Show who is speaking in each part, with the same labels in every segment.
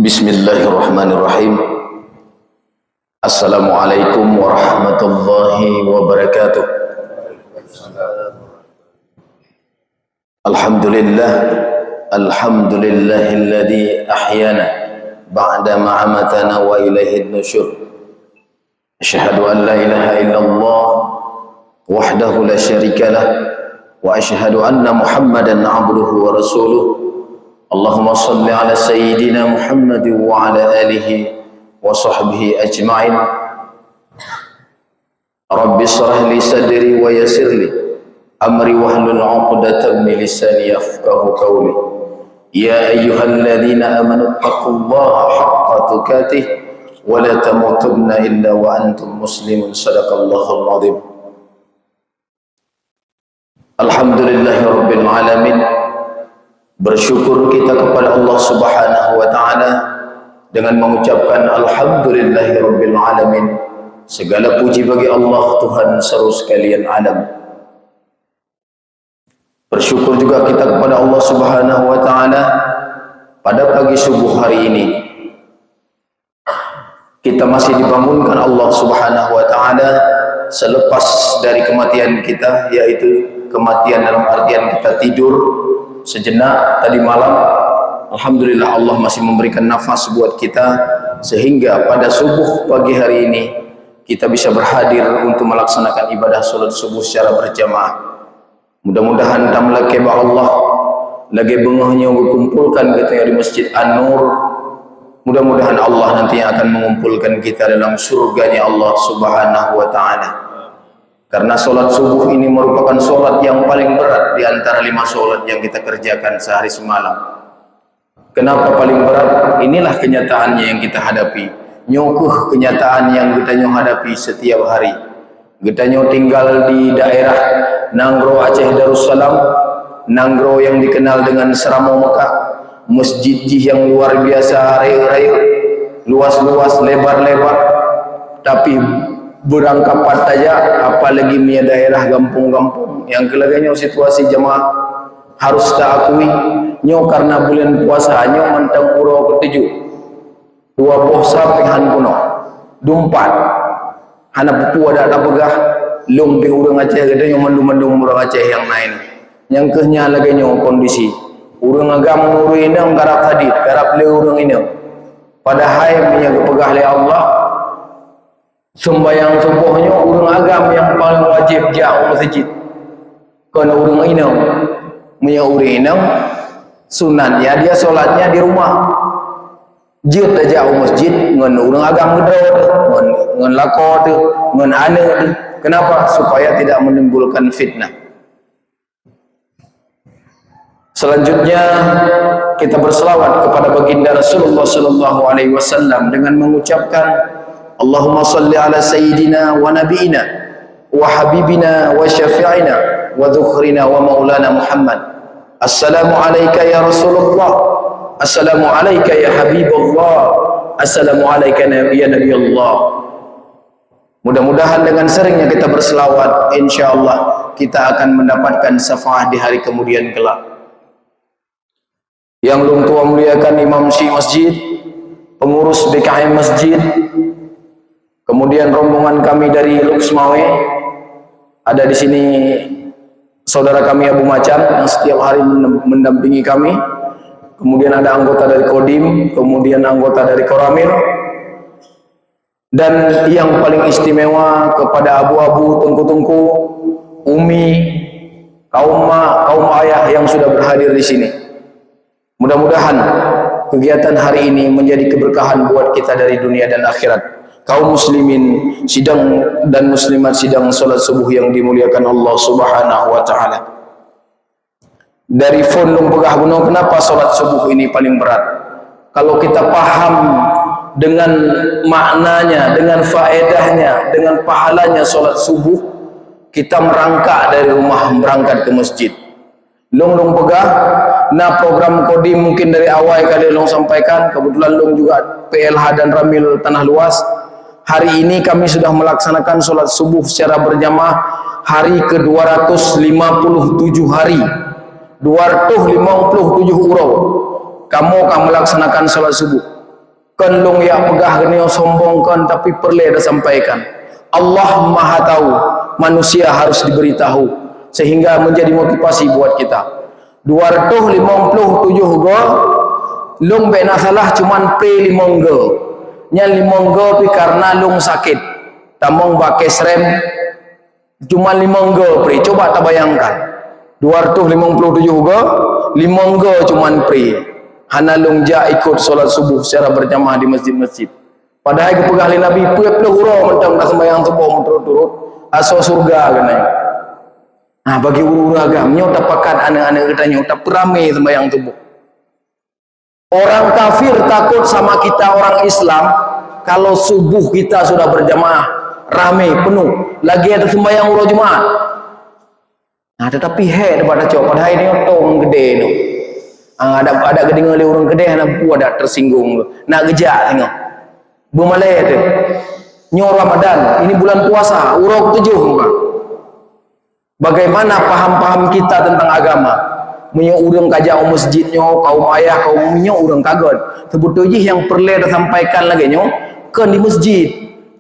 Speaker 1: Bismillahirrahmanirrahim. Assalamualaikum warahmatullahi wabarakatuh. Alhamdulillah, alhamdulillahilladzi ahyana ba'da ma amatana wa ilaihin nusyur. Asyhadu an la ilaha illallah wahdahu la syarika lah wa asyhadu anna Muhammadan 'abduhu wa rasuluh. Allahumma salli ala sayyidina Muhammad wa ala alihi wa sahbihi ajma'in. Rabbi shrah li sadri wa yassir li amri wahlul 'uqdatam min lisani yafqahu qawli. Ya ayyuhalladzina amanu taqullaha haqqa tuqatih wa la tamutunna illa wa antum muslimun. Shadaqallahul 'adzim. Alhamdulillahirabbil alamin. Bersyukur kita kepada Allah Subhanahu wa taala dengan mengucapkan alhamdulillahirabbil alamin. Segala puji bagi Allah, Tuhan seluruh sekalian alam. Bersyukur juga kita kepada Allah Subhanahu wa taala pada pagi subuh hari ini kita masih dibangunkan Allah Subhanahu wa taala selepas dari kematian kita, yaitu kematian dalam artian kita tidur sejenak tadi malam. Alhamdulillah Allah masih memberikan nafas buat kita sehingga pada subuh pagi hari ini kita bisa berhadir untuk melaksanakan ibadah salat subuh secara berjamaah. Mudah-mudahan tamla keba Allah lagi bengahnya kumpulkan kita di Masjid An-Nur. Mudah-mudahan Allah nanti akan mengumpulkan kita dalam surganya Allah Subhanahu wa taala. Karena solat subuh ini merupakan solat yang paling berat di antara 5 solat yang kita kerjakan sehari semalam. Kenapa paling berat? Inilah kenyataannya yang kita hadapi. Nyokuh kenyataan yang kita hadapi setiap hari. Kita tinggal di daerah Nanggro Aceh Darussalam, Nanggro yang dikenal dengan Seramo Mekah, masjid yang luar biasa, rayu-rayu, luas-luas, lebar-lebar, tapi berangkapat saja, apalagi punya daerah gampung-gampung yang kelaganya situasi jemaah harus tak akui nyo karena bulan puasa nyo mantang uro ketujuh 2 pinghan kuno dumpat hana pupu ada pegah lung pi urang Aceh gede nyo mandum-mandum urang Aceh yang lain yang kehnya lagi nyo kondisi urang agam uru inang garap hadit garap le urang inang pada hai punya kepegah le Allah. Sembayang subuhnya urang agam yang paling wajib jauh masjid. Karena urang inang punya urinang sunat ya dia solatnya di rumah. Jut aja jauh masjid ngan urang agam gede ngan lako tu ngan ane tu. Kenapa? Supaya tidak menimbulkan fitnah. Selanjutnya kita berselawat kepada baginda Rasulullah sallallahu alaihi wasallam dengan mengucapkan Allahumma salli ala sayyidina wa nabiina wa habibina wa syafi'ina wa dhukhrina wa maulana Muhammad. Assalamu alayka ya Rasulullah, assalamu alayka ya Habibullah, assalamu alayka ya Nabi Allah. Mudah-mudahan dengan seringnya kita berselawat, insyaallah kita akan mendapatkan syafaat di hari kemudian kelak. Yang long tua muliakan imam syekh masjid, pengurus BKM masjid, kemudian rombongan kami dari Luxmawe, ada di sini saudara kami Abu Macan yang setiap hari mendampingi kami. Kemudian ada anggota dari Kodim, kemudian anggota dari Koramil, dan yang paling istimewa kepada abu-abu, tungku-tungku, umi, kaum ayah yang sudah berhadir di sini. Mudah-mudahan kegiatan hari ini menjadi keberkahan buat kita dari dunia dan akhirat. Kaum muslimin sidang dan muslimat sidang salat subuh yang dimuliakan Allah Subhanahu wa taala. Dari fondong pegah gunung, kenapa salat subuh ini paling berat? Kalau kita paham dengan maknanya, dengan faedahnya, dengan pahalanya salat subuh, kita merangkak dari rumah berangkat ke masjid. Long pegah, nah program Kodim mungkin dari awal kali long sampaikan, kebetulan long juga PLH dan Ramil Tanah Luas. Hari ini kami sudah melaksanakan sholat subuh secara berjamaah hari ke-257 hari. 257 urau. Kamu akan melaksanakan sholat subuh. Kan long ya pegah genio sombongkan tapi perlu ada sampaikan. Allah Maha tahu, manusia harus diberitahu sehingga menjadi motivasi buat kita. 257 go long bena salah cuman pre 5 go. Nya 5 go pi karena long sakit. Tamong pakai serem cuman 5 go pre. Coba tak bayangkan. 257 go 5 go cuman pre. Hana long ja ikut solat subuh secara berjamaah di masjid-masjid. Padahal kepegah Nabi puep huro mentang dah sembahyang subuh turut-turut aso surga kena. Nah bagi uru agamnya tapakan anak-anak katanya tak perame sembahyang subuh. Orang kafir takut sama kita orang Islam kalau subuh kita sudah berjamaah rame penuh lagi ada sembahyang uru Jumat. Nah tetapi daripada cowok padahal ini otong gede tu. Ada gede ngeli orang gede ada tersinggung nak gejak tengok bumalai tu nyor Ramadan ini bulan puasa urau ke-7 bagaimana paham-paham kita tentang agama punya urang kajak masjidnya kaum ayah kaum minyo urang kagon sebetulnya yang perlu disampaikan lagi nyo kan di masjid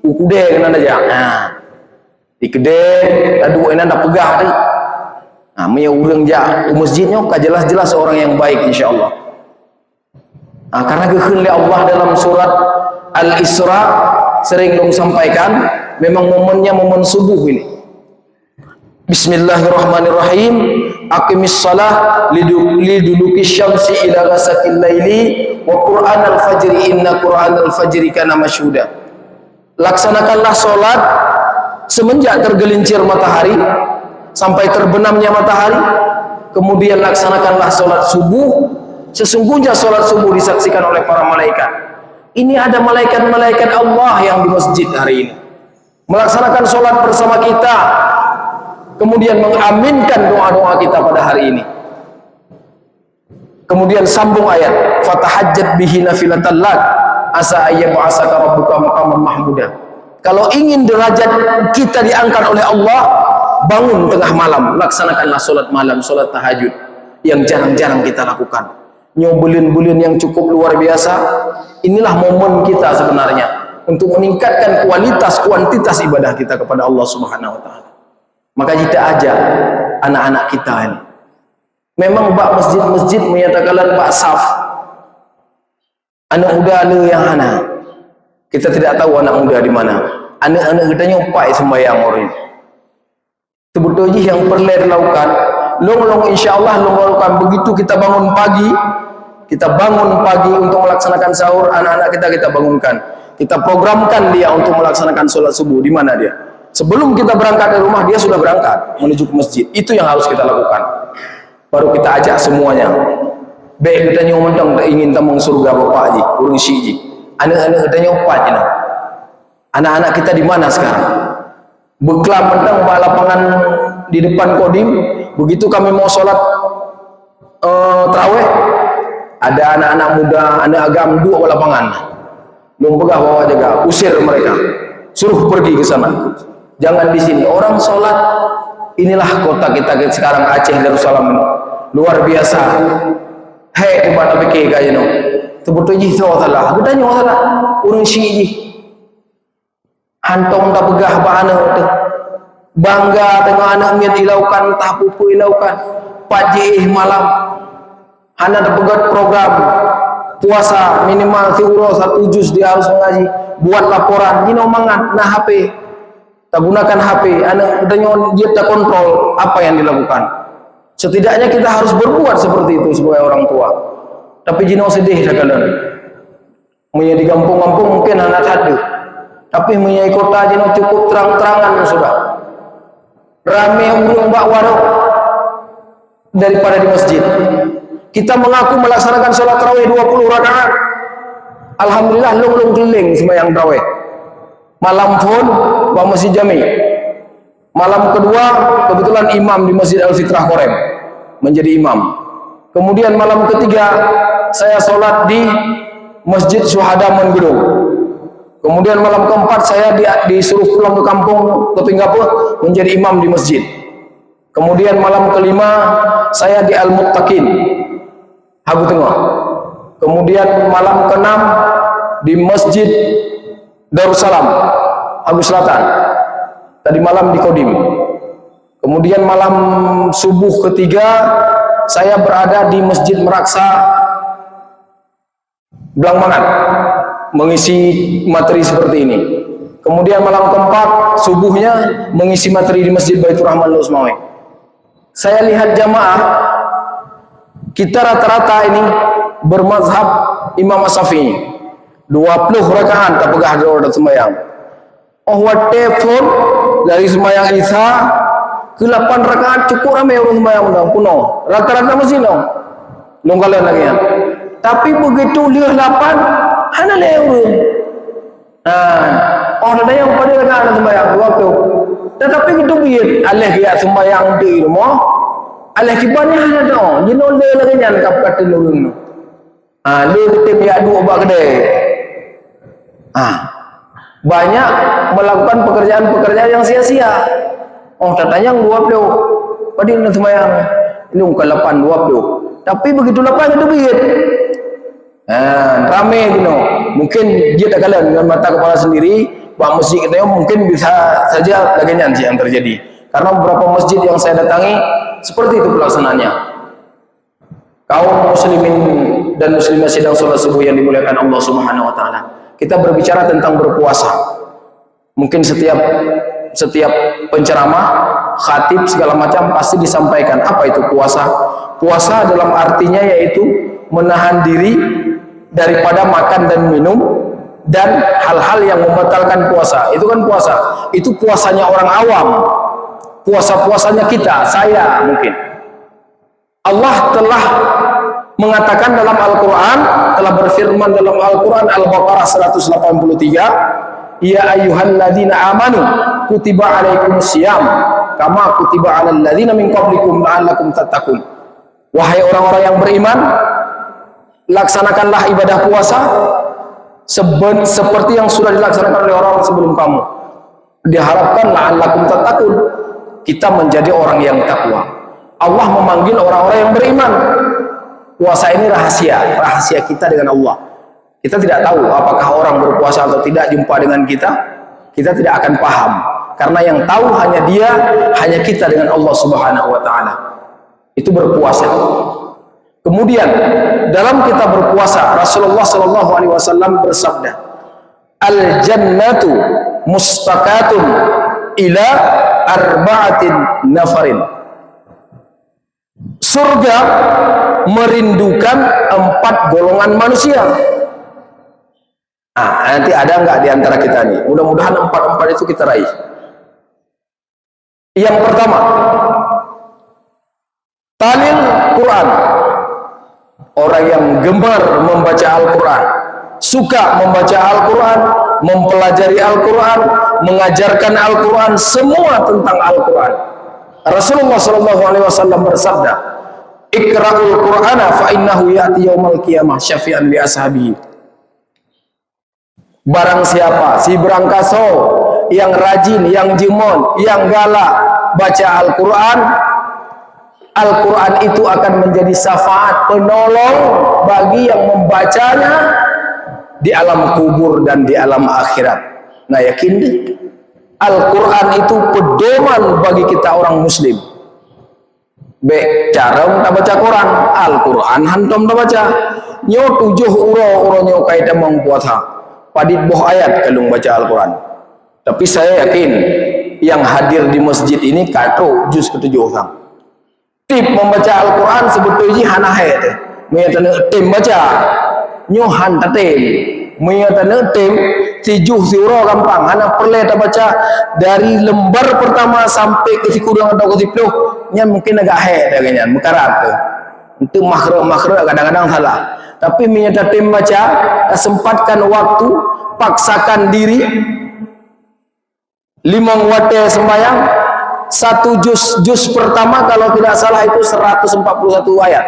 Speaker 1: ukude kena aja nah di gede adu enak dak pegah tadi. Nah, punya urang ja masjidnya jelas-jelas orang yang baik insyaallah. Nah, karena kehendak Allah dalam surat Al-Isra sering dong sampaikan memang momennya momen subuh ini. Bismillahirrahmanirrahim. Aqimis shalah liduluki syamsi ila ghasaqil laili wa qur'anal fajri inna qur'anal fajri kana masyhuda. Laksanakanlah salat semenjak tergelincir matahari sampai terbenamnya matahari, kemudian laksanakanlah sholat subuh. Sesungguhnya sholat subuh disaksikan oleh para malaikat. Ini ada malaikat-malaikat Allah yang di masjid hari ini melaksanakan sholat bersama kita, kemudian mengaminkan doa-doa kita pada hari ini. Kemudian sambung ayat, fatahajjat bihi nafilatan lak asa ayyab'asaka rabbuka maqaman mahmuda. Kalau ingin derajat kita diangkat oleh Allah, bangun tengah malam, laksanakanlah solat malam, solat tahajud yang jarang-jarang kita lakukan. Nyobulin-bulin yang cukup luar biasa. Inilah momen kita sebenarnya untuk meningkatkan kuantitas ibadah kita kepada Allah Subhanahu wa taala. Maka kita ajak anak-anak kita ini. Memang bak masjid-masjid menyatakan bak saf. Anak muda ada yang hana. Kita tidak tahu anak muda di mana. Anak-anak kita nyompai sembahyang orang. Sebetulnya yang perlu dilakukan long insyaallah long lakukan begitu kita bangun pagi untuk melaksanakan sahur, anak-anak kita bangunkan, kita programkan dia untuk melaksanakan sholat subuh. Di mana dia? Sebelum kita berangkat dari rumah dia sudah berangkat menuju ke masjid. Itu yang harus kita lakukan. Baru kita ajak semuanya. Baik kita nyomong tak ingin tamang surga bapak ji urung si ji anak-anak kita nyopat ji. Anak-anak kita di mana sekarang? Beklam mentang lapangan di depan kodim. Begitu kami mau sholat tarawih, ada anak-anak muda, anak agam dua lapangan. Belum pegah bawa jaga, usir mereka, suruh pergi ke sana. Jangan di sini. Orang sholat, inilah kota kita sekarang Aceh Darussalam luar biasa. Hei, coba tak fikir kaya no. Sebetulnya itu salah. Kita nyawa salah. Urang syi hantong tak pegah bana tu bangga tengah anak miat ilaukan tak pupu ilaukan pajih malam hana tak pegat program puasa minimal tiuro 1 juz dia harus mengaji buat laporan ini omongan nah HP tak gunakan HP anak dia tak kontrol apa yang dilakukan. Setidaknya kita harus berbuat seperti itu sebagai orang tua. Tapi jino sedih dah kalian menjadi kampung-kampung mungkin anak hadir. Tapi menyai kota jino cukup terang-terangan sudah. Ramai urung bak warung daripada di masjid. Kita mengaku melaksanakan sholat tarawih 20 rakaat. Alhamdulillah long keliling sembahyang tarawih. Malam pun bak masjid Jami. Malam kedua kebetulan imam di Masjid Al-Fitrah Korem menjadi imam. Kemudian malam ketiga saya sholat di Masjid Syuhada Menggedung. Kemudian malam keempat saya disuruh pulang ke kampung ke Pinggapur menjadi imam di masjid. Kemudian malam kelima saya di Al-Muttaqin, Hagu Tengah. Kemudian malam keenam di Masjid Darussalam, Hagu Selatan. Tadi malam di Kodim. Kemudian malam subuh ketiga saya berada di Masjid Meraksa, Blangmangan, mengisi materi seperti ini. Kemudian malam keempat subuhnya mengisi materi di Masjid Baitur Rahman Lusmawi. Saya lihat jamaah kita rata-rata ini bermazhab Imam As-Syafi'i, 20 rakaat tak pegah ada sembahyang. Oh what telepon dari sembahyang Isya ke 8 rakaat cukup ramai orang sembahyang dah kuno. Rata-rata masih no. Longgalan lagi ya. Tapi begitu lihat 8 hana le orang. Oh ada yang pada rakaat sembahyang 20. Tetapi kita biar alih dia sembahyang di rumah. Alih kibannya hana dah. Jino le lagi nyan kap kata orang no. Le kita biar dua bak kedai. Banyak melakukan pekerjaan-pekerjaan yang sia-sia. Oh katanya yang 20 pada nak sembahyang ini ke 8 20. Tapi begitu 8 itu biar ramai gitu. Mungkin dia tak kalah dengan mata kepala sendiri. Pak masjid kita mungkin bisa saja lagi nyanyi yang terjadi. Karena beberapa masjid yang saya datangi seperti itu pelaksanaannya. Kaum muslimin dan muslimah sedang sholat subuh yang dimuliakan Allah Subhanahu wa taala. Kita berbicara tentang berpuasa. Mungkin setiap penceramah, khatib segala macam pasti disampaikan apa itu puasa. Puasa dalam artinya yaitu menahan diri daripada makan dan minum dan hal-hal yang membatalkan puasa. Itu kan puasa. Itu puasanya orang awam. Puasa-puasanya kita, saya mungkin. Allah telah mengatakan dalam Al-Quran, telah berfirman dalam Al-Quran Al-Baqarah 183, ya ayyuhalladzina amanu kutiba alaikumusiyam kama kutiba alal ladzina min qablikum la'allakum tattaqun. Wahai orang-orang yang beriman, laksanakanlah ibadah puasa seperti yang sudah dilaksanakan oleh orang sebelum kamu. Diharapkan la'allakum tattaqun, kita menjadi orang yang takwa. Allah memanggil orang-orang yang beriman. Puasa ini rahasia kita dengan Allah. Kita tidak tahu apakah orang berpuasa atau tidak jumpa dengan kita. Kita tidak akan paham. Karena yang tahu hanya dia, hanya kita dengan Allah Subhanahu wa taala. Itu berpuasa. Kemudian dalam kita berpuasa, Rasulullah sallallahu alaihi wasallam bersabda, "Al-jannatu mustaqatun ila arba'atin nafarin." Surga merindukan 4 golongan manusia. Nanti ada enggak di antara kita nih? Mudah-mudahan 4 itu kita raih. Yang pertama, talil Quran. Orang yang gemar membaca Al-Quran, suka membaca Al-Quran, mempelajari Al-Quran, mengajarkan Al-Quran, semua tentang Al-Quran. Rasulullah SAW bersabda, Iqra'ul Qur'ana fa innahu ya'ti yaumal qiyamah syafi'an li ashabihi. Barang siapa si berangkaso yang rajin, yang jemon, yang galak baca Al-Quran, Al-Quran itu akan menjadi syafaat penolong bagi yang membacanya di alam kubur dan di alam akhirat. Nah yakin deh, Al-Quran itu pedoman bagi kita orang muslim. Cara tak baca Quran, Al-Quran hantam tak baca. Nyo 7 uro nyo kaitan mempuasa. Padit boh ayat kalau baca Al-Quran. Tapi saya yakin yang hadir di masjid ini kato juz ke-7 orang. Tip membaca Al-Quran sebetulnya hanahe teh. Menyatana tim baca. Nyo han tatem. Menyatana tim 7 surah gampang. Hana perle tak baca dari lembar pertama sampai ke kurang atau ke 10. Nya mungkin agak dah kan mekarat tu. Untuk makhraj kadang-kadang salah. Tapi menyata tim baca, sempatkan waktu, paksakan diri. 5 waktu sembahyang, 1 juz pertama kalau tidak salah itu 141 ayat.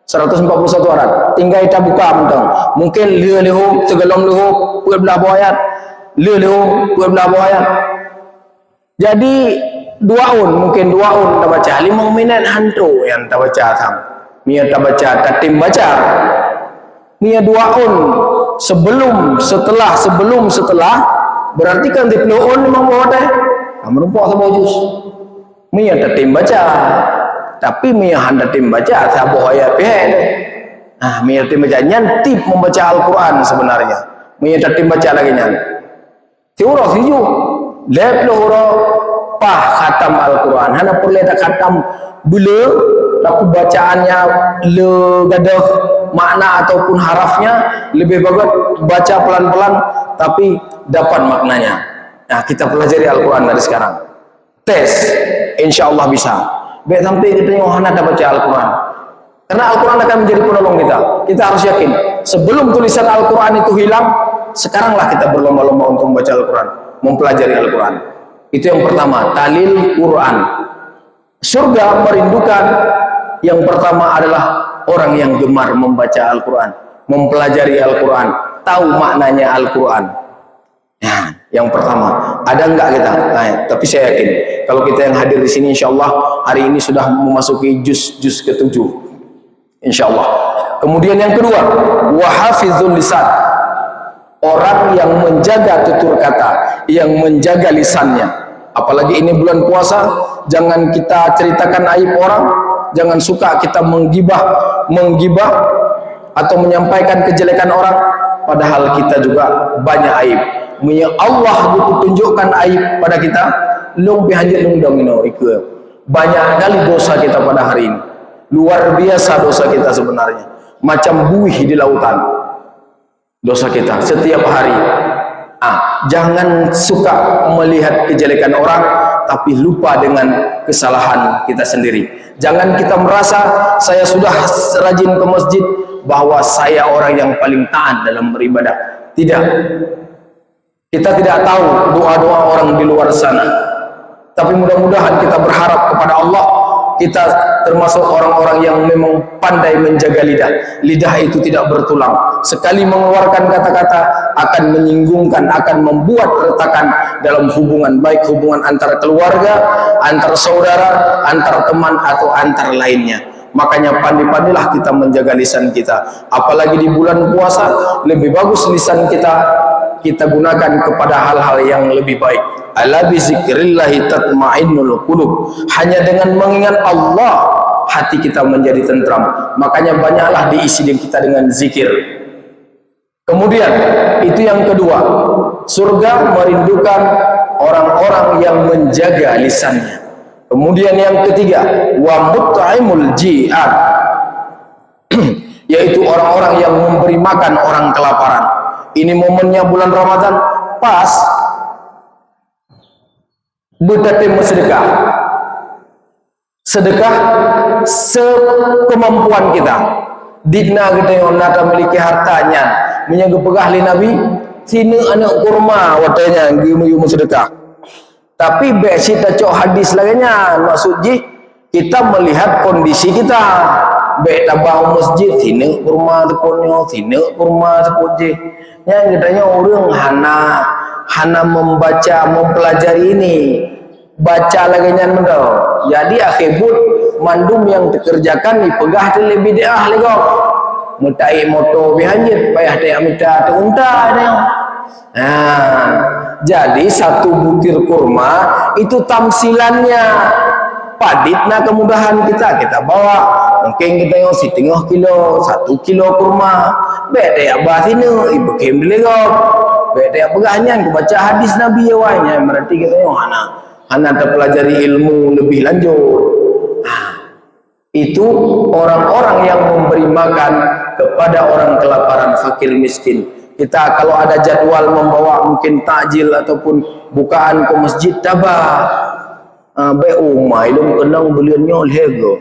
Speaker 1: 141 ayat. Tinggal kita buka mentang. Mungkin leho tegelom leho puat belah ayat. Leho puat belah ayat. Jadi 2 un, mungkin 2 un tak baca 5 minit hantu yang tak baca tham. Mia tak baca, tak tim baca. Mia 2 un sebelum setelah berarti kan 30 un memang bawa teh. Kamu rumput sama jus. Mia tak tim baca. Tapi mia handa tim baca sabuh ayat pihak. Nah, mia tim baca nyantip membaca Al-Quran sebenarnya. Mia tak tim baca lagi nyan. Tiurah hiju. Lep lohoro pah khatam Al-Quran. Hana perlu tak khatam bila tapi bacaannya le gadah makna ataupun harafnya lebih bagus baca pelan-pelan tapi dapat maknanya. Nah, kita pelajari Al-Quran dari sekarang. Tes, insyaallah bisa. Baik sampai kita tengok hana dah baca Al-Quran. Karena Al-Quran akan menjadi penolong kita. Kita harus yakin sebelum tulisan Al-Quran itu hilang, sekaranglah kita berlomba-lomba untuk membaca Al-Quran, mempelajari Al-Quran. Itu yang pertama, talil Quran. Surga merindukan yang pertama adalah orang yang gemar membaca Al-Quran, mempelajari Al-Quran, tahu maknanya Al-Quran. Nah, yang pertama, ada enggak kita? Nah, tapi saya yakin kalau kita yang hadir di sini insyaallah hari ini sudah memasuki juz ke-7. Insyaallah. Kemudian yang kedua, wahafizul lisan. Orang yang menjaga tutur kata, yang menjaga lisannya. Apalagi ini bulan puasa, jangan kita ceritakan aib orang, jangan suka kita menggibah atau menyampaikan kejelekan orang, padahal kita juga banyak aib. Punya Allah tunjukkan aib pada kita, lung pihanjit lung dong ika. Banyak kali dosa kita pada hari ini. Luar biasa dosa kita sebenarnya. Macam buih di lautan. Dosa kita setiap hari. Jangan suka melihat kejelekan orang tapi lupa dengan kesalahan kita sendiri. Jangan kita merasa saya sudah rajin ke masjid bahwa saya orang yang paling taat dalam beribadah. Tidak. Kita tidak tahu doa-doa orang di luar sana. Tapi mudah-mudahan kita berharap kepada Allah, kita termasuk orang-orang yang memang pandai menjaga lidah. Lidah itu tidak bertulang. Sekali mengeluarkan kata-kata akan menyinggungkan, akan membuat retakan dalam hubungan, baik hubungan antara keluarga, antara saudara, antara teman atau antara lainnya. Makanya pandai-pandailah kita menjaga lisan kita. Apalagi di bulan puasa, lebih bagus lisan kita gunakan kepada hal-hal yang lebih baik. Ala bi zikrillahi tatmainnul qulub. Hanya dengan mengingat Allah hati kita menjadi tentram. Makanya banyaklah diisi kita dengan zikir. Kemudian itu yang kedua, surga merindukan orang-orang yang menjaga lisannya. Kemudian yang ketiga, wa mut'imul ji'ad, yaitu orang-orang yang memberi makan orang kelaparan. Ini momennya bulan Ramadan, pas berdatim sedekah. Sedekah sekemampuan kita. Dina kita yang nak memiliki hartanya, menjaga pegahli Nabi, sini anak kurma watanya gimu sedekah. Tapi besi kita cok hadis laginya, maksudnya kita melihat kondisi kita. Baik tabah masjid, sini kurma tepunnya, sini kurma tepunnya. Yang katanya orang hana membaca, mempelajari ini, baca laginya mendau. Jadi akhirnya mandum yang dikerjakan dipegah lebih dia ahli kau. Mutai moto bihanjit, payah dia minta unta dia. Nah, jadi satu butir kurma itu tamsilannya. Paditna kemudahan kita bawa. Mungkin kita yang setengah kilo, 1 kilo kurma. Beda abah sini, ibu kem beli kau. Beda pegahnya, baca hadis Nabi awalnya. Berarti kita yang hana terpelajari ilmu lebih lanjut. Itu orang-orang yang memberi makan kepada orang kelaparan, fakir, miskin. Kita kalau ada jadwal membawa mungkin takjil ataupun bukaan ke masjid tabah. Baik umai lu kenang beliannya lego.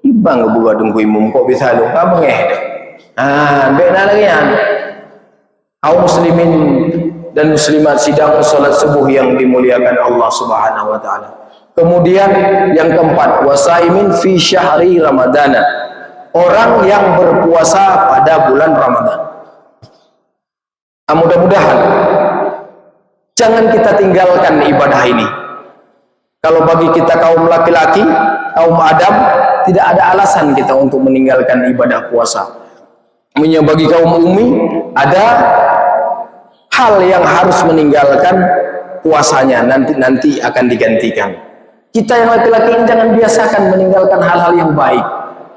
Speaker 1: Ibang buka dengku imum kok bisa lu ka bengeh. Baik lagi kan. Kaum muslimin dan muslimat sidang salat subuh yang dimuliakan Allah Subhanahu wa taala. Kemudian yang keempat, wasaimin fi syahri Ramadana. orang yang berpuasa pada bulan Ramadan. Mudah-mudahan jangan kita tinggalkan ibadah ini. Kalau bagi kita kaum laki-laki, kaum Adam, tidak ada alasan kita untuk meninggalkan ibadah puasa. Bagi kaum ummi, ada hal yang harus meninggalkan puasanya, nanti akan digantikan. Kita yang laki-laki ini jangan biasakan meninggalkan hal-hal yang baik.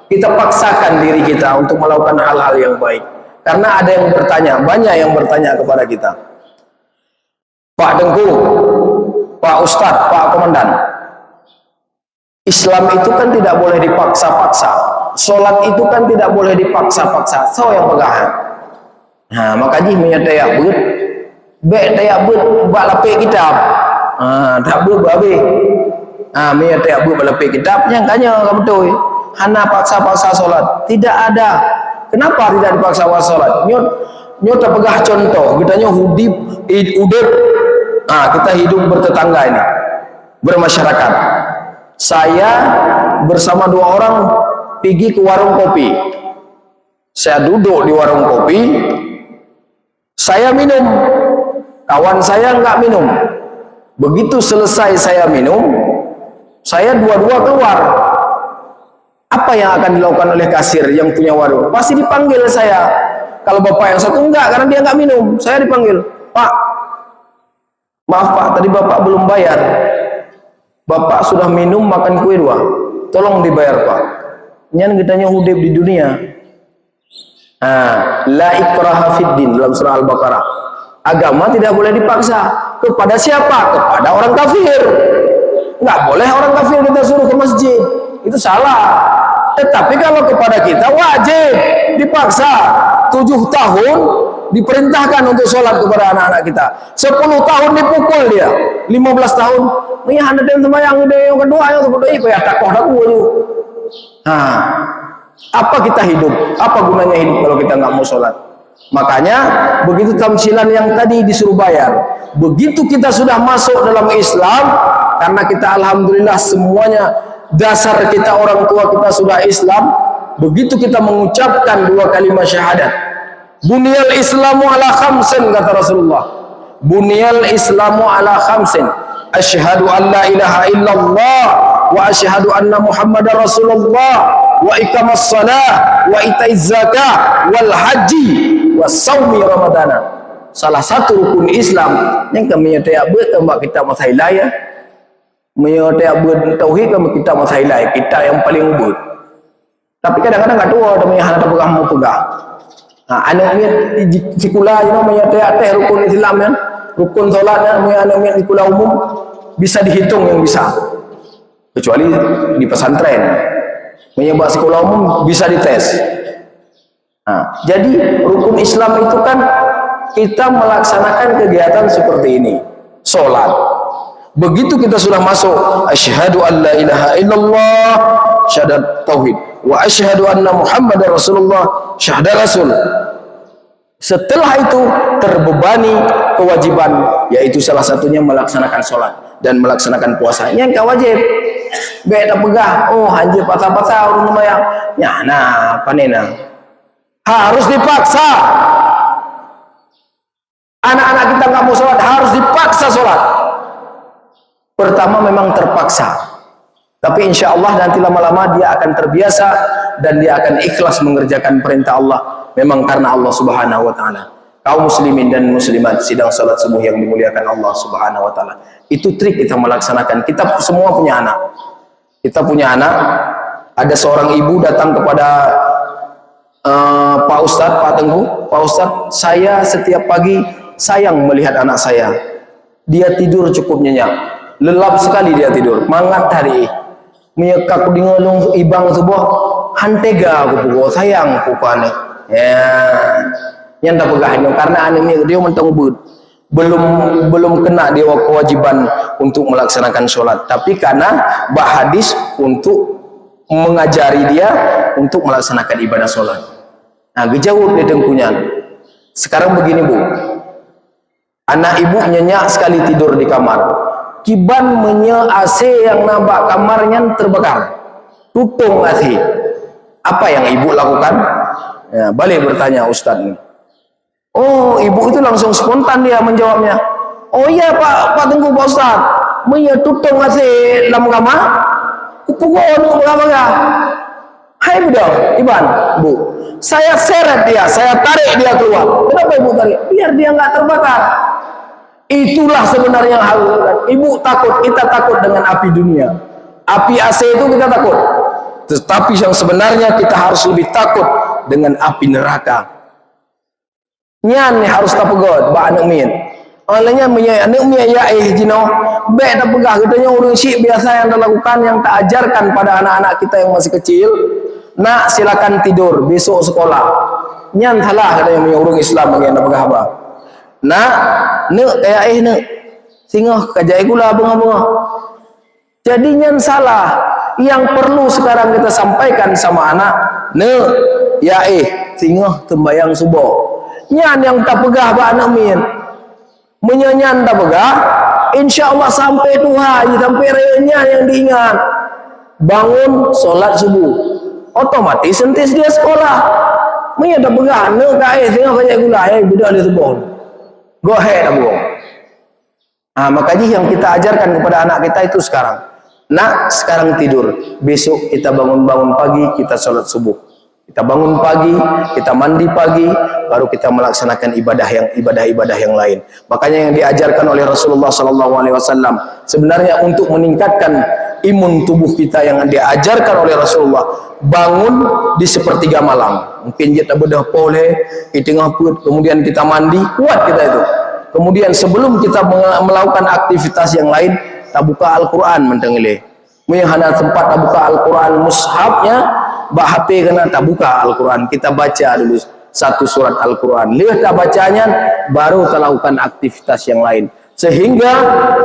Speaker 1: Kita paksakan diri kita untuk melakukan hal-hal yang baik. Karena ada yang bertanya, banyak yang bertanya kepada kita, Pak Tengku, Pak Ustadz, Pak Komandan, Islam itu kan tidak boleh dipaksa-paksa, sholat itu kan tidak boleh dipaksa-paksa, so yang pegahan. Nah, makanya menyatakan but, baik tayak but, bak lapik kitab, tak but babi. Menyatakan but, bak lapik kitab, yang kanya kamu betul. Hana paksa-paksa sholat, tidak ada. Kenapa tidak dipaksa-paksa sholat? Nyot pegah contoh, kita udip, kita hidup bertetangga ini, bermasyarakat. Saya bersama 2 orang pergi ke warung kopi. Saya duduk di warung kopi, saya minum, kawan saya enggak minum. Begitu selesai saya minum, saya dua-dua keluar. Apa yang akan dilakukan oleh kasir yang punya warung? Pasti dipanggil saya. Kalau bapak yang satu enggak, karena dia enggak minum, saya dipanggil, Pak, maaf Pak, tadi bapak belum bayar. Bapak sudah minum makan kue 2, tolong dibayar Pak. Nyan kitanya hidup di dunia. La ikraha fiddin dalam surah Al-Baqarah. Agama tidak boleh dipaksa. Kepada siapa? Kepada orang kafir. Nggak boleh orang kafir kita suruh ke masjid. Itu salah. Tetapi kalau kepada kita wajib dipaksa. 7 tahun diperintahkan untuk sholat kepada anak-anak kita. 10 tahun dipukul dia. 15 tahun. Ini hanya dia sembahyang yang kedua yang kedua ya takoh dah tu. Apa kita hidup? Apa gunanya hidup kalau kita nggak mau sholat? Makanya begitu tamsilan yang tadi disuruh bayar. Begitu kita sudah masuk dalam Islam, karena kita alhamdulillah semuanya dasar kita orang tua kita sudah Islam. Begitu kita mengucapkan 2 kalimat syahadat, Bunyal Islamu ala khamsin, kata Rasulullah. Bunyal Islamu ala khamsin. Asyhadu an la ilaha illallah wa asyhadu anna Muhammadar Rasulullah wa iqamas shalah wa itaiz zakah wal haji wa shaumi ramadana. Salah satu rukun Islam yang kami tayak bertambah kita masailai ya. Menyatakan bertauhid kami kita masailai, kita yang paling ubud. Tapi kadang-kadang enggak tahu ada yang hendak pegang mau pegang. Anaknya sekolah you know menyatakan rukun Islam ya. Rukun solatnya anak-anak di sekolah umum bisa dihitung yang bisa, kecuali di pesantren. Menyebab sekolah umum bisa dites. Jadi rukun Islam itu kan kita melaksanakan kegiatan seperti ini, sholat. Begitu kita sudah masuk asyhadu an la ilaha illallah, syahadat tauhid, wa asyhadu anna Muhammadar Rasulullah, syahadat rasul. Setelah itu terbebani kewajiban, yaitu salah satunya melaksanakan sholat dan melaksanakan puasa. Yang kau wajib, beda pegah. Oh, anjir patah-patah orang lumayan. Ya, nah, panena harus dipaksa. Anak-anak kita nggak mau sholat, harus dipaksa sholat. Pertama memang terpaksa, tapi insya Allah nanti lama-lama dia akan terbiasa dan dia akan ikhlas mengerjakan perintah Allah. Memang karena Allah Subhanahu wa taala. Kaum muslimin dan muslimat sidang salat subuh yang dimuliakan Allah Subhanahu wa taala. Itu trik kita melaksanakan. Kita semua punya anak. Kita punya anak. Ada seorang ibu datang kepada Pak Ustadz, Pak Tengku, Pak Ustadz, saya setiap pagi sayang melihat anak saya. Dia tidur cukup nyenyak. Lelap sekali dia tidur. Mangat hari. Menyekak di ngelung ibang sebuah hantega aku pukul sayang pukul ya yang tak pegahnya karena anaknya dia mentang belum kena dia kewajiban untuk melaksanakan sholat, tapi karena hadis untuk mengajari dia untuk melaksanakan ibadah sholat. Nah, gejauh dia tengkunya. Sekarang begini Bu, anak ibu nyenyak sekali tidur di kamar, kiban AC yang nampak kamarnya terbakar, tutung AC. Apa yang ibu lakukan? Ya, balik bertanya Ustaz ini. Oh, ibu itu langsung spontan dia menjawabnya. Oh iya Pak Tengku Pak Ustaz. Meya tutung ngasih lam kama. Kupukul berapa? Hai budak, Iban, Bu. Saya seret dia, saya tarik dia keluar. Kenapa ibu tarik? Biar dia nggak terbakar. Itulah sebenarnya yang harus. Ibu takut, kita takut dengan api dunia. Api AC itu kita takut. Tetapi yang sebenarnya kita harus lebih takut dengan api neraka. Nyan harus tak pegot, ba anak min. Olehnya anak min ya jino, be tak pegah katanya urang syik biasa yang dilakukan yang tak ajarkan pada anak-anak kita yang masih kecil. Nak silakan tidur, besok sekolah. Nyan salah katanya punya urang Islam yang tak pegah apa. Nak, kayak nak. Singoh kajai gula bunga-bunga. Jadi nyan salah. Yang perlu sekarang kita sampaikan sama anak, ya singoh tembayang subuh. Nyan yang tak pegah ba anak min. Menyanyan tak pegah, insyaallah sampai Tuhan, sampai rayanya yang diingat. Bangun solat subuh. Otomatis sentis dia sekolah. Menya tak pegah, singoh kajai gula, budak dia subuh. Go ahead abang. Makanya yang kita ajarkan kepada anak kita itu sekarang. Nak, sekarang tidur. Besok kita bangun-bangun pagi, kita sholat subuh. Kita bangun pagi, kita mandi pagi, baru kita melaksanakan ibadah yang lain. Makanya yang diajarkan oleh Rasulullah SAW sebenarnya untuk meningkatkan imun tubuh kita yang diajarkan oleh Rasulullah, bangun di sepertiga malam. Mungkin kita bedah pole, di tengah perut, kemudian kita mandi, kuat kita itu. Kemudian sebelum kita melakukan aktivitas yang lain, tak buka Al-Quran mentengile. Menghana tempat tak buka Al-Quran mushafnya, bah HP kena tak buka Al-Quran. Kita baca dulu satu surat Al-Quran. Lihat tak bacanya, baru kita lakukan aktivitas yang lain. Sehingga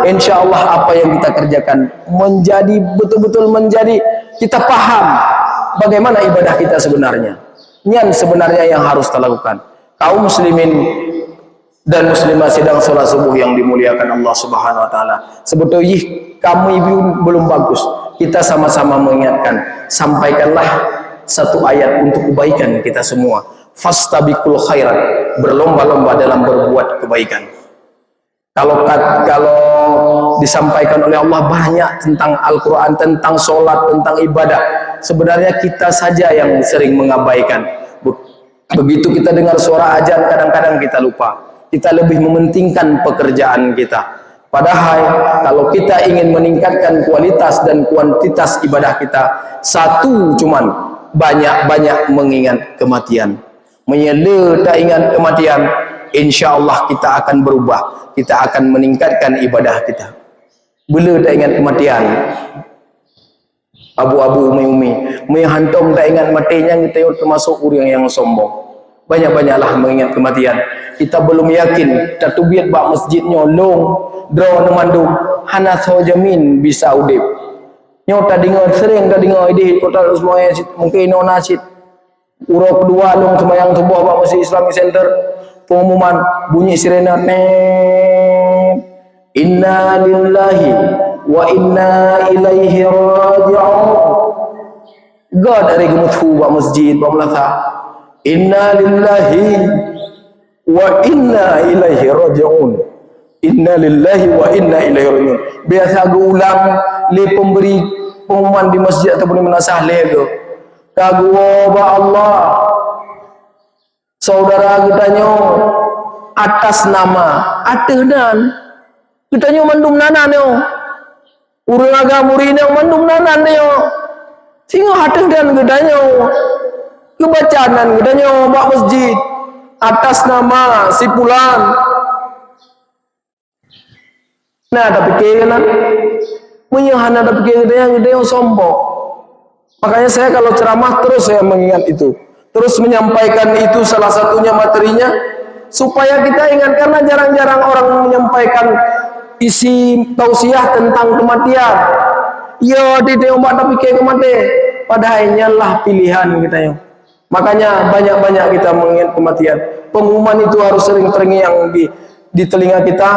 Speaker 1: insya Allah apa yang kita kerjakan menjadi betul-betul menjadi kita paham bagaimana ibadah kita sebenarnya. Yang sebenarnya yang harus kita lakukan. Kaum muslimin dan muslimah sedang sholat subuh yang dimuliakan Allah Subhanahu Wa Taala. Sebetulnya kamu ibu belum bagus. Kita sama-sama mengingatkan. Sampaikanlah satu ayat untuk kebaikan kita semua. Fastabiqul khairat, berlomba-lomba dalam berbuat kebaikan. Kalau disampaikan oleh Allah banyak tentang Al-Quran, tentang sholat, tentang ibadah. Sebenarnya kita saja yang sering mengabaikan. Begitu kita dengar suara azan, kadang-kadang kita lupa. Kita lebih mementingkan pekerjaan kita. Padahal kalau kita ingin meningkatkan kualitas dan kuantitas ibadah kita, satu cuman banyak-banyak mengingat kematian. Menyela tak ingat kematian, insya Allah kita akan berubah. Kita akan meningkatkan ibadah kita. Bila tak ingat kematian, abu-abu umi-umi, hantom tak ingat matinya, kita termasuk orang yang sombong. Banyak-banyaklah mengingat kematian. Kita belum yakin tatubiyat bak masjidnya long draw nemandum hana jamin bisa udip. Nyo tak dengar sering tak dengar ide kota semua mungkin no nasid. Uro kedua long sembahyang subuh bak masjid Islamic Center, pengumuman bunyi sirena inna lillahi wa inna ilaihi raji'un. God dari gemuthu bak masjid bak melasa. Inna lillahi wa inna ilaihi raji'un. Inna lillahi wa inna ilaihi raji'un. Biasa aku ulang le pemberi pengumuman di masjid ataupun di menasah le ke. Kagua ba Allah. Saudara kitanya atas nama ateunan. Kitanya mandum nanan yo. Urang agama murid yang mandum nanan yo. Singo ateunan kitanya. Kebacaan kitanya bak masjid atas nama si fulan. Nah, tapi kayaknya menyahana tapi kayaknya yang sombong. Makanya saya kalau ceramah terus saya mengingat itu, terus menyampaikan itu salah satunya materinya supaya kita ingat, karena jarang-jarang orang menyampaikan isi tausiah tentang kematian. Yo di ombak tapi kayak kematian, padahal nyalah pilihan kita yo. Makanya banyak-banyak kita mengingat kematian. Pengumuman itu harus sering terngiang di telinga kita,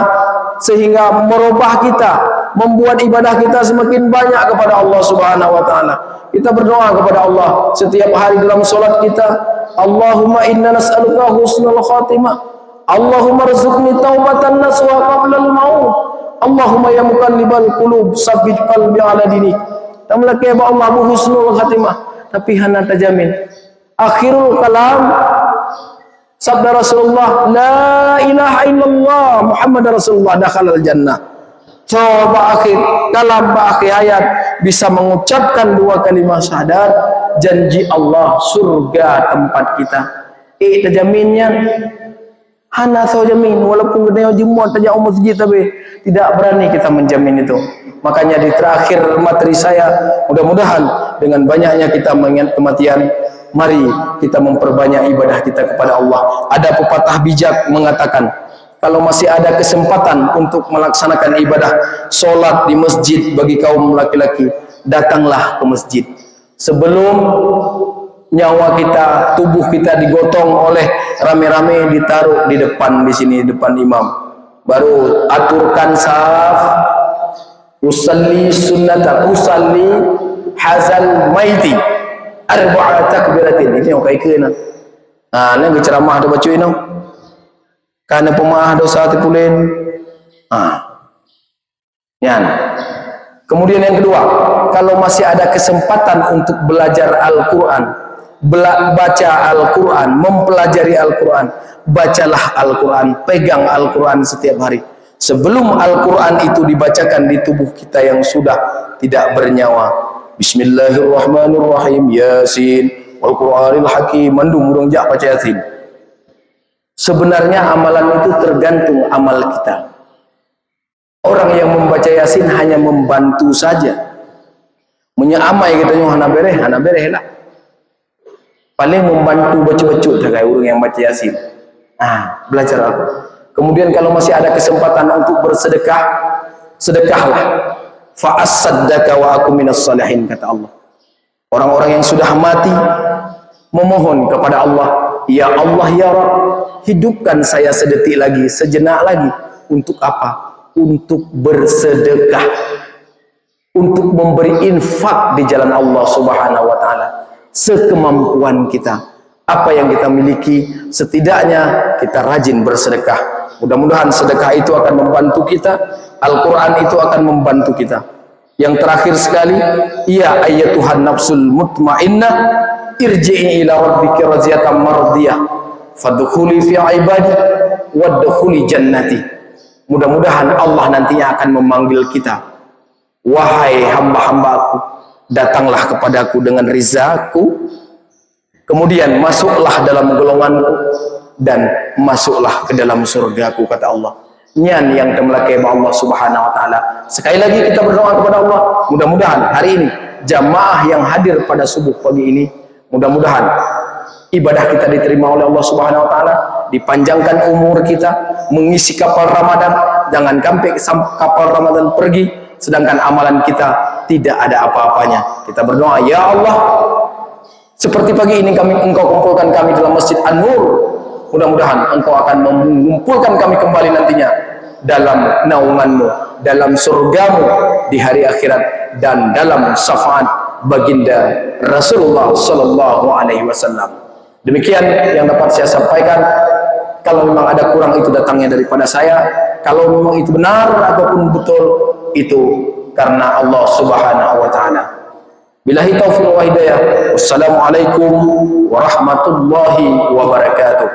Speaker 1: sehingga merubah kita membuat ibadah kita semakin banyak kepada Allah Subhanahu wa taala. Kita berdoa kepada Allah setiap hari dalam salat kita, Allahumma inna nas'aluka husnul khatimah, Allahumma rzuqni taubatan nasuha qabla al-maut, Allahumma ya muqallibal qulub sabbit qalbi ala dinik. Tamlaki ba Allah bu husnul khatimah, tapi hana tajamin. Akhirul kalam sabda Rasulullah, la ilaha illallah Muhammad Rasulullah dakhalal jannah. Coba akhir kalam akhir ayat bisa mengucapkan dua kalimat syahadat, janji Allah surga tempat kita. Terjaminnya hana so jamin, walaupun kita jemut saja masjid tapi tidak berani kita menjamin itu. Makanya di terakhir materi saya, mudah-mudahan dengan banyaknya kita mengingat kematian, mari kita memperbanyak ibadah kita kepada Allah. Ada pepatah bijak mengatakan, kalau masih ada kesempatan untuk melaksanakan ibadah solat di masjid bagi kaum laki-laki, datanglah ke masjid. Sebelum nyawa kita, tubuh kita digotong oleh rame-rame, ditaruh di depan, di sini depan imam. Baru aturkan saf, usalli sunnata, usalli hazal maiti, arba'a takbiratin. Ini yang kaikan. Nah, ini ceramah ada baca ini. Karena pemaah dosa tipulen. Yan. Kemudian yang kedua, kalau masih ada kesempatan untuk belajar Al-Quran, baca Al-Quran, mempelajari Al-Quran, bacalah Al-Quran, pegang Al-Quran setiap hari. Sebelum Al-Quran itu dibacakan di tubuh kita yang sudah tidak bernyawa. Bismillahirrahmanirrahim, Yasin, wal Qur'anil Hakim, mandung mudong jak baca Yasin. Sebenarnya amalan itu tergantung amal kita. Orang yang membaca Yasin hanya membantu saja. Menyeamai kita hana bereh lah. Paling membantu baca-baca kayak orang yang baca Yasin. Belajar apa? Kemudian kalau masih ada kesempatan untuk bersedekah, sedekahlah. Fa'as-saddaka wa aku minas salihin, kata Allah. Orang-orang yang sudah mati memohon kepada Allah, ya Allah ya Rabb, hidupkan saya sedetik lagi, sejenak lagi. Untuk apa? Untuk bersedekah, untuk memberi infak di jalan Allah Subhanahu wa taala sekemampuan kita. Apa yang kita miliki, setidaknya kita rajin bersedekah. Mudah-mudahan sedekah itu akan membantu kita, Al-Quran itu akan membantu kita. Yang terakhir sekali, ya ayyatuhan nafsul mutmainnah, irji'i ila rabbiki radiyatan mardiyah, fadkhuli fi ibadi wadkhuli jannati. Mudah-mudahan Allah nantinya akan memanggil kita, wahai hamba-hambaku, datanglah kepadaku dengan rizaku, kemudian masuklah dalam golonganku dan masuklah ke dalam surgaku, kata Allah. Nyan yang temlakai Allah Subhanahu wa taala. Sekali lagi kita berdoa kepada Allah, mudah-mudahan hari ini jamaah yang hadir pada subuh pagi ini, mudah-mudahan ibadah kita diterima oleh Allah Subhanahu wa taala, dipanjangkan umur kita, mengisi kapal Ramadan, jangan sampai kapal Ramadan pergi sedangkan amalan kita tidak ada apa-apanya. Kita berdoa, ya Allah, seperti pagi ini Engkau kumpulkan kami dalam Masjid An-Nur, mudah-mudahan Engkau akan mengumpulkan kami kembali nantinya dalam naungan-Mu, dalam surga-Mu di hari akhirat, dan dalam syafaat baginda Rasulullah sallallahu alaihi wasallam. Demikian yang dapat saya sampaikan. Kalau memang ada kurang, itu datangnya daripada saya. Kalau memang itu benar ataupun betul, itu karena Allah Subhanahu wa taala. Billahi taufiq wa hidayah. Wassalamualaikum warahmatullahi wabarakatuh.